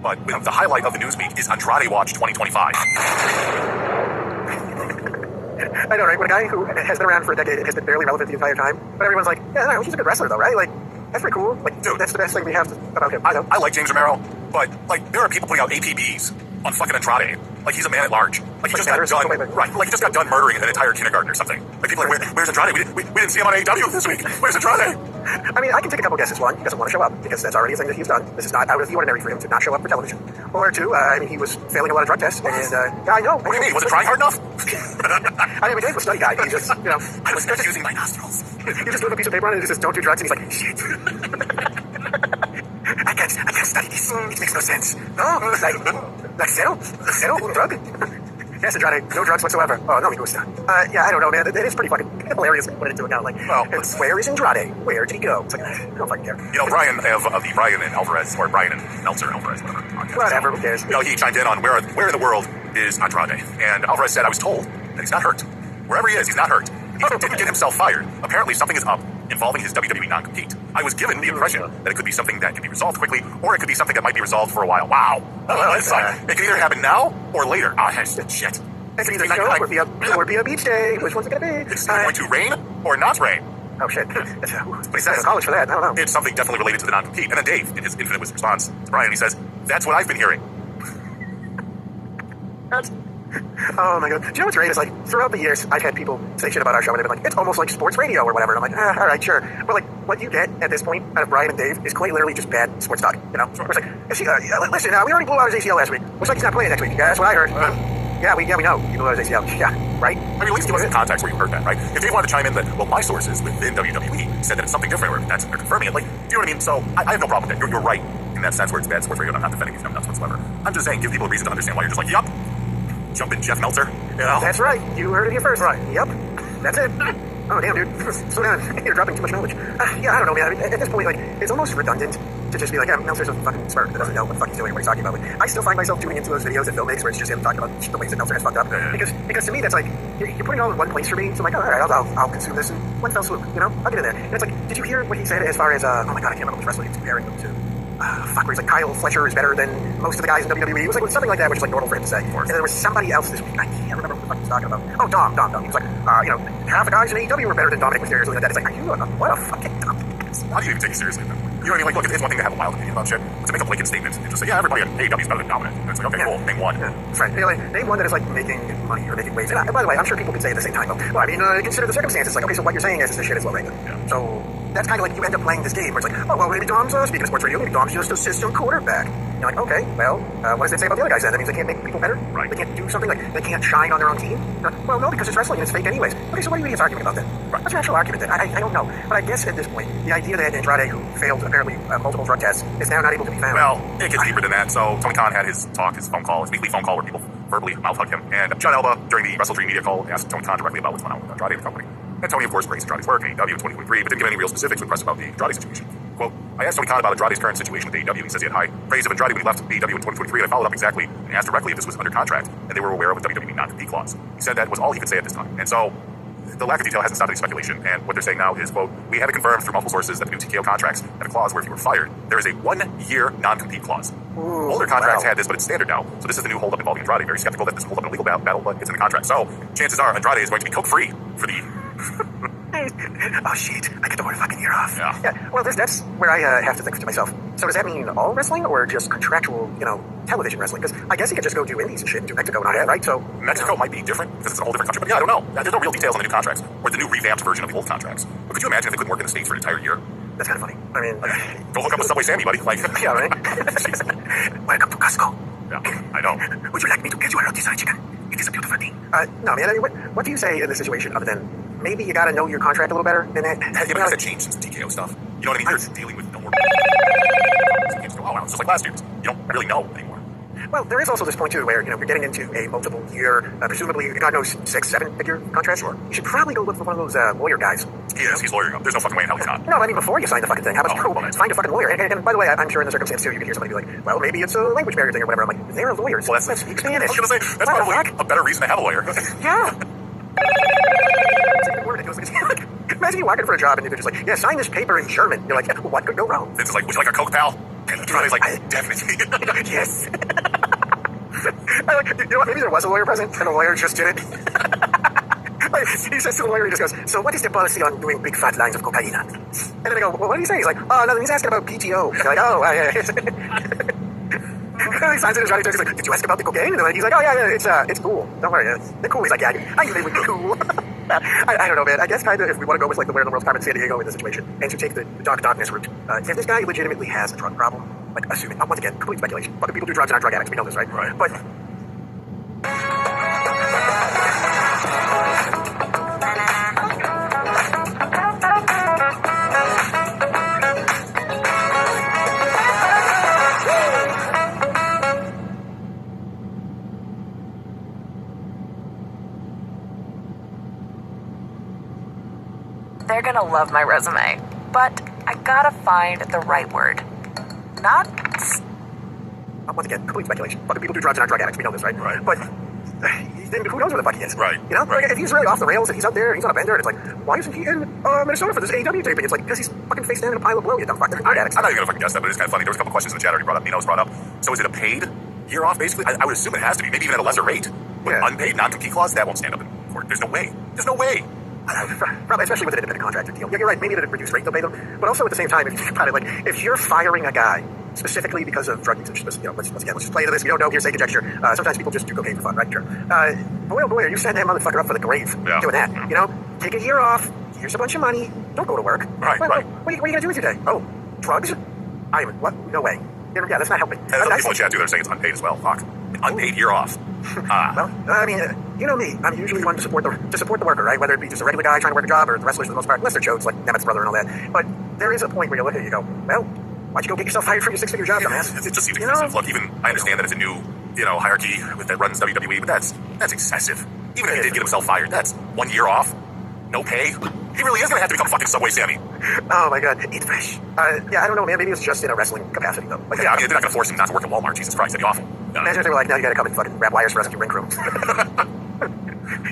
But the highlight of the news week is Andrade Watch 2025. I know, right? When a guy who has been around for a decade and has been barely relevant the entire time, but everyone's like, yeah, no, he's a good wrestler though, right? Like, that's pretty cool. Like, dude, that's the best thing we have about him. I like James Romero, but like, there are people putting out APBs on fucking Andrade. Like, he's a man at large. Like, he just got done, right? Like, he just got done murdering an entire kindergarten or something. Like, people are like, where's Andrade? We didn't see him on AEW this week. Where's Andrade? I mean, I can take a couple guesses. One, he doesn't want to show up because that's already a thing that he's done. This is not out of the ordinary for him to not show up for television. Or two, I mean, he was failing a lot of drug tests, and I know. What do you mean? Was it trying hard enough? I mean, Dave was a study guy. He just, you know, I was just using my nostrils. He just put a piece of paper on it and it says, "Don't do drugs," and he's like, "Shit." I can't study this. It makes no sense. No, like zero drug. Yes, Andrade, no drugs whatsoever. Oh, no, me gusta. Yeah, I don't know, man. It is pretty fucking hilarious when you put it into account. Like, well, where is Andrade? Where did he go? It's like, I don't fucking care. You know, Brian of the Brian and Alvarez, or Brian and Meltzer Alvarez, whatever. Whatever, who cares? You know, he chimed in on where in the world is Andrade, and Alvarez said, I was told that he's not hurt. Wherever he is, he's not hurt. He didn't get himself fired. Apparently, something is up involving his WWE non-compete. I was given the impression that it could be something that can be resolved quickly, or it could be something that might be resolved for a while. Wow. It can either happen now or later. Shit. It can either snow or be a beach day. Which one's it going to be? It's going to rain or not rain. Oh, shit. But he says, college for that. I don't know. It's something definitely related to the non-compete. And then Dave, in his infinite response to Brian, he says, that's what I've been hearing. Oh my god. Do you know what's great? It's like, throughout the years, I've had people say shit about our show, and they've been like, it's almost like sports radio or whatever. And I'm like, alright, sure. But like, what you get at this point out of Brian and Dave is quite literally just bad sports talk, you know? Sure. It's like, listen, we already blew out his ACL last week. Looks like he's not playing next week. Yeah, that's what I heard. Yeah, we know. You blew out his ACL. Yeah, right? I mean, at least give us some context where you heard that, right? If Dave wanted to chime in that, well, my sources within WWE said that it's something different, or they're confirming it, like, do you know what I mean? So, I have no problem with that. You're right in that sense where it's bad sports radio. I'm not defending these nuts whatsoever. I'm just saying, give people a reason to understand why you're just like, yup. Jumping Jeff Meltzer, you know? That's right. You heard it here first. Right. Yep. That's it. Oh, damn, dude. Slow down. You're dropping too much knowledge. Yeah, I don't know, man. I mean, at this point, like, it's almost redundant to just be like, yeah, Meltzer's a fucking smart that doesn't know what the fuck he's doing, what he's talking about. Like, I still find myself tuning into those videos that Phil makes where it's just him talking about the ways that Meltzer has fucked up. Because to me, that's like, you're putting it all in one place for me. So I'm like, all right, I'll consume this in one fell swoop, you know? I'll get in there. And it's like, did you hear what he said as far as, oh my god, I can't remember which wrestler he was comparing them to. Where he's like, Kyle Fletcher is better than most of the guys in WWE. It was like something like that, which is like normal for him to say. And then there was somebody else this week, I can't remember what the fuck he was talking about. Oh, Dom. He was like, you know, half the guys in AEW were better than Dominic Mysterio, something like that. It's like, are you what a fucking dumb. How do you even take it seriously? You know what I mean? Like, look, it's one thing to have a wild opinion about shit, but to make a blanket statement and just say, yeah, everybody in AEW is better than Dominic. And it's like, okay, cool, name one. Yeah, that's right. Name one that is like making money or making waves. And by the way, I'm sure people could say at the same time, well, I mean, consider the circumstances. Like, okay, so what you're saying is this shit is low rated. Yeah. So that's kind of like you end up playing this game where it's like, oh, well, maybe Dom's, speaking of sports radio, maybe Dom's just a system quarterback. You're like, okay, well, what does that say about the other guys then? That means they can't make people better? Right. They can't do something, like they can't shine on their own team? Well, no, because it's wrestling and it's fake anyways. Okay, so what are you idiots arguing about then? Right. What's your actual argument then? I don't know. But I guess at this point, the idea that Andrade, who failed apparently multiple drug tests, is now not able to be found. Well, it gets deeper than that. So Tony Khan had his weekly phone call where people verbally mouth-hugged him. And John Elba, during the Wrestle Dream media call, asked Tony Khan directly about what's going on with Andrade and the company. And Tony, of course, praised Andrade's work in AEW in 2023, but didn't give any real specifics when pressed about the Andrade situation. Quote, I asked Tony Khan about Andrade's current situation with AEW. He says he had high praise of Andrade when he left AEW in 2023, and I followed up exactly and asked directly if this was under contract, and they were aware of a WWE non-compete clause. He said that was all he could say at this time. And so, the lack of detail hasn't stopped any speculation, and what they're saying now is, quote, we had it confirmed through multiple sources that the new TKO contracts had a clause where if you were fired, there is a 1-year non-compete clause. Ooh, older contracts had this, but it's standard now. So this is the new holdup involving Andrade. Very skeptical that this holdup in a legal battle, but it's in the contract. So, chances are Andrade is going to be coke-free for the... Oh shit, I get the whole fucking year off. Yeah. Well, that's where I have to think to myself. So does that mean all wrestling or just contractual, television wrestling? Because I guess he could just go do indies and shit and do Mexico and all that, right? So Mexico might be different because it's a whole different country. But yeah, I don't know. There's no real details on the new contracts or the new revamped version of the old contracts. But could you imagine if they couldn't work in the States for an entire year? That's kind of funny. I mean, go hook up with Subway Sammy, buddy. Like, yeah, right? Welcome to Costco. Yeah, I know. Would you like me to get you a rotisserie chicken? It is a beautiful thing. No, man. I mean, what do you say in this situation other than maybe you got to know your contract a little better than that? Yeah, but that changed since the TKO stuff. You know what I mean? They're dealing with no more. It's just like last year's. You don't really know anymore. Well, there is also this point, too, where, you're getting into a multiple-year, presumably, God knows, 6-7-figure contract. Sure. You should probably go look for one of those lawyer guys. He is. He's lawyering up. There's no fucking way in hell he's not. No, I mean, before you sign the fucking thing, how about you find a fucking lawyer? And by the way, I'm sure in the circumstance, too, you can hear somebody be like, well, maybe it's a language barrier thing or whatever. I'm like, they're lawyers. Well, let's speak Spanish. I was going to say, that's probably a better reason to have a lawyer. Yeah. It's like the word. It goes like, imagine you walk in for a job and they're just like, yeah, sign this paper in German. You're like, yeah, what could go wrong? Vince is like, would you like a Coke, pal? And Andrade's like, definitely. Yes. You know what? Maybe there was a lawyer present, and the lawyer just did it. Like, he says to the lawyer, he just goes, so what is the policy on doing big fat lines of cocaine? And then they go, well, what did he say? He's like, oh, nothing. He's asking about PTO. They're like, oh, he signs it as Johnny He's like, did you ask about the cocaine? And he's like, oh, yeah, it's cool. Don't worry. They're cool. He's like, yeah, I knew they would be cool. I don't know, man. I guess kind of if we want to go with like the Where in the World's Carmen San Diego in this situation and to take the dark darkness route, if this guy legitimately has a drug problem, like assuming, once again, complete speculation. Fucking people do drugs and aren't drug addicts. We know this, right? Right. But they're gonna love my resume, but I gotta find the right word. Not once again, complete speculation. Fucking people do drugs and aren't drug addicts. We know this, right? Right. But then who knows where the fuck he is? Right. You know, Right. Like, if he's really off the rails, if he's out there, he's on a bender, and it's like, why isn't he in Minnesota for this AEW taping? It's like, because he's fucking face down in a pile of blow, you dumb fuck. They're drug addicts. I'm not even gonna fucking guess that, but it's kind of funny. There was a couple questions in the chat already brought up. Nino's brought up. So is it a paid year off, basically? I would assume it has to be, maybe even at a lesser rate. But Yeah. unpaid non-compete clause, that won't stand up in court. There's no way. There's no way. Probably, especially with an independent contractor deal. Yeah, you're right. Maybe at a reduced rate they'll pay them, but also at the same time, if you think about it, like if you're firing a guy specifically because of drug usage, you know, let's just play into this. We don't know. Here's a conjecture. Sometimes people just do cocaine for fun, right? Sure. Boy, oh boy, are you setting that motherfucker up for the grave doing that? You know, take a year off. Here's a bunch of money. Don't go to work. Right. What are you gonna do with your day? Oh, drugs? What? No way. Yeah, that's not helping. And other people in chat too, they're saying it's unpaid as well. Fuck. An unpaid year off. Well, I mean, you know me. I'm usually one to support the worker, right? Whether it be just a regular guy trying to work a job or the wrestlers for the most part, unless they're chodes like Nemeth's brother and all that. But there is a point where you look at it and you go, well, why'd you go get yourself hired for your six-figure job, dumbass? It just seems excessive. Look, even I understand that it's a new, hierarchy that runs WWE, but that's excessive. Even if he did get himself fired, that's 1 year off, no pay. He really is gonna have to become fucking Subway Sammy. Oh my god, eat fresh. Yeah, I don't know, man. Maybe it's just in a wrestling capacity though. Like, Yeah, I mean, they're not gonna force him not to work at Walmart. Jesus Christ, that'd be awful. imagine if they were like, now you gotta come and fucking wrap wires for us at your ring crew.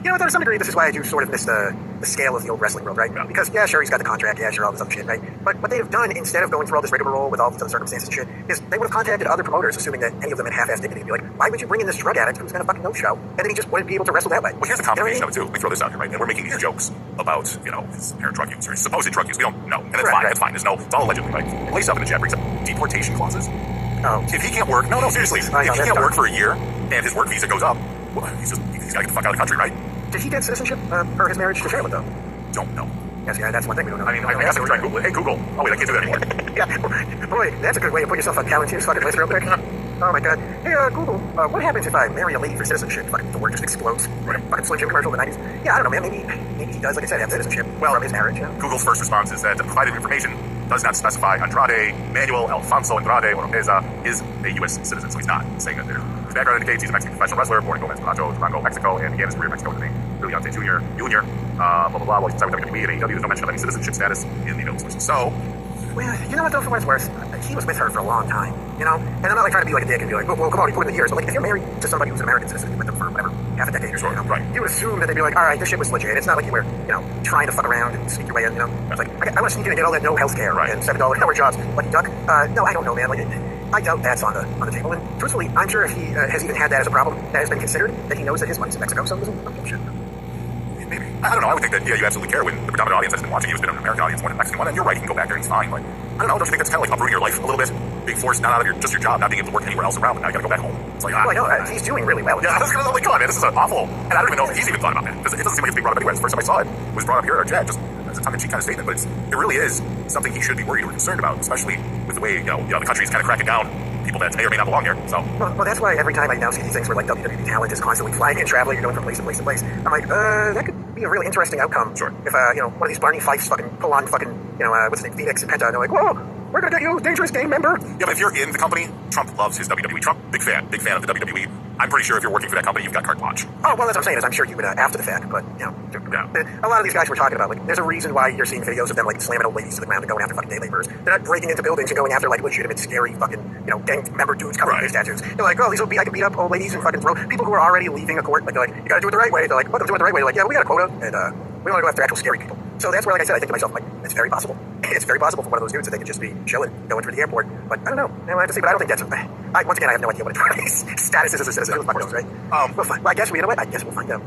You know, to some degree, this is why I do sort of miss the scale of the old wrestling world, right? Yeah. Because, yeah, sure, he's got the contract, yeah, sure, all this other shit, right? But what they'd have done, instead of going through all this rigmarole with all these other circumstances and shit, is they would have contacted other promoters, assuming that any of them had half-assed dignity, and be like, why would you bring in this drug addict who's gonna fucking no-show? And then he just wouldn't be able to wrestle that way. Well, here's the complication of it, too. Let me throw this out here, right? And we're making these jokes about, his apparent drug use or his supposed drug use. We don't know. And that's fine. That's fine. It's all allegedly, right? And Lace up in the chat brings up deportation clauses. Oh. If he can't work, no, seriously. If he can't work for a year and his work visa goes up, well, he's gotta get the fuck out of the country, right? Did he get citizenship for his marriage to Charlotte, though? Don't know. Yes, yeah, that's one thing we don't know. I mean, I guess I would try and Google it. Hey, Google. Oh, wait, I can't do that anymore. Yeah, boy, that's a good way to put yourself on Palantir's fucking list real quick. Oh my god. Hey, Google, what happens if I marry a lady for citizenship? Fucking the word just explodes. Right. Fucking Slim Jim commercial in the 90s. Yeah, I don't know, man. Maybe he does, like I said, have citizenship from his marriage. Yeah. Google's first response is that the provided information does not specify Andrade, Manuel Alfonso Andrade Oropeza is a U.S. citizen, so he's not saying that there. His background indicates he's a Mexican professional wrestler, born in Gomez, Palacio, Durango, Mexico, and began his career in Mexico with the name Brillante Jr., blah, blah, blah, while he's signed with WWE and AEW. There's no mention of any citizenship status in the available sources. So, well, you know what, though, for what it's worth, he was with her for a long time, you know? And I'm not, like, trying to be like a dick and be like, well, come on, he put in the years. But, like, if you're married to somebody who's an American citizen, you've been with them for, whatever, half a decade or so, right. You would assume that they'd be like, all right, this shit was legit. It's not like you were, trying to fuck around and sneak your way in, It's like, I want to sneak in and get all that no health care and $7 an hour jobs. Lucky duck. No, I don't know, man. Like, I doubt that's on the table. And truthfully, I'm sure if he has even had that as a problem, that has been considered, that he knows that his money's in Mexico, so it doesn't shit. Maybe. I don't know. I would think that, you absolutely care when the predominant audience has been watching you has been an American audience, one, a Mexican one, and you're right, you can go back there and it's fine. But I don't know. Don't you think that's kind of like uprooting your life a little bit? Being forced not out of your job, not being able to work anywhere else around, and now you gotta go back home. It's like, well, I know, he's doing really well. Yeah, I was gonna like, come on, man, this is awful. And I don't even know if he's even thought about that. Because it doesn't seem like it's being brought up anywhere. The first time I saw it was brought up here in our chat, just as a tongue-in-cheek kind of statement. But it really is something he should be worried or concerned about, especially with the way, the country's kind of cracking down people that may or may not belong here. So, well, that's why every time I now see these things where like WWE talent is constantly flying and traveling, you're going from place to place to place. I'm like, that could be a really interesting outcome. Sure. If one of these Barney Fifes fucking pull on fucking what's his name, Phoenix and Penta, and they're like, whoa, we're gonna get you, dangerous game member. Yeah, but if you're in the company, Trump loves his WWE. Trump, big fan of the WWE. I'm pretty sure if you're working for that company, you've got carte blanche. Oh, well, that's what I'm saying is I'm sure you would after the fact, but Yeah. a lot of these guys we're talking about, like, there's a reason why you're seeing videos of them like slamming old ladies to the ground and going after fucking day laborers. They're not breaking into buildings and going after like legitimate scary fucking gang member dudes covered in face tattoos. They're like, oh, I can beat up old ladies and fucking throw people who are already leaving a court. Like, they're like, you gotta do it the right way. They're like, what, do it the right way? They're like, yeah, we got a quota and we want to go after actual scary people. So that's where, like I said, I think to myself, like, it's very possible. It's very possible for one of those dudes that they could just be chilling, going through the airport. But I don't know. I have to see, but I don't think that's... once again, I have no idea what his status is as a citizen of Mars, right? Well, fine. Well, I guess, you know what? I guess we'll find out.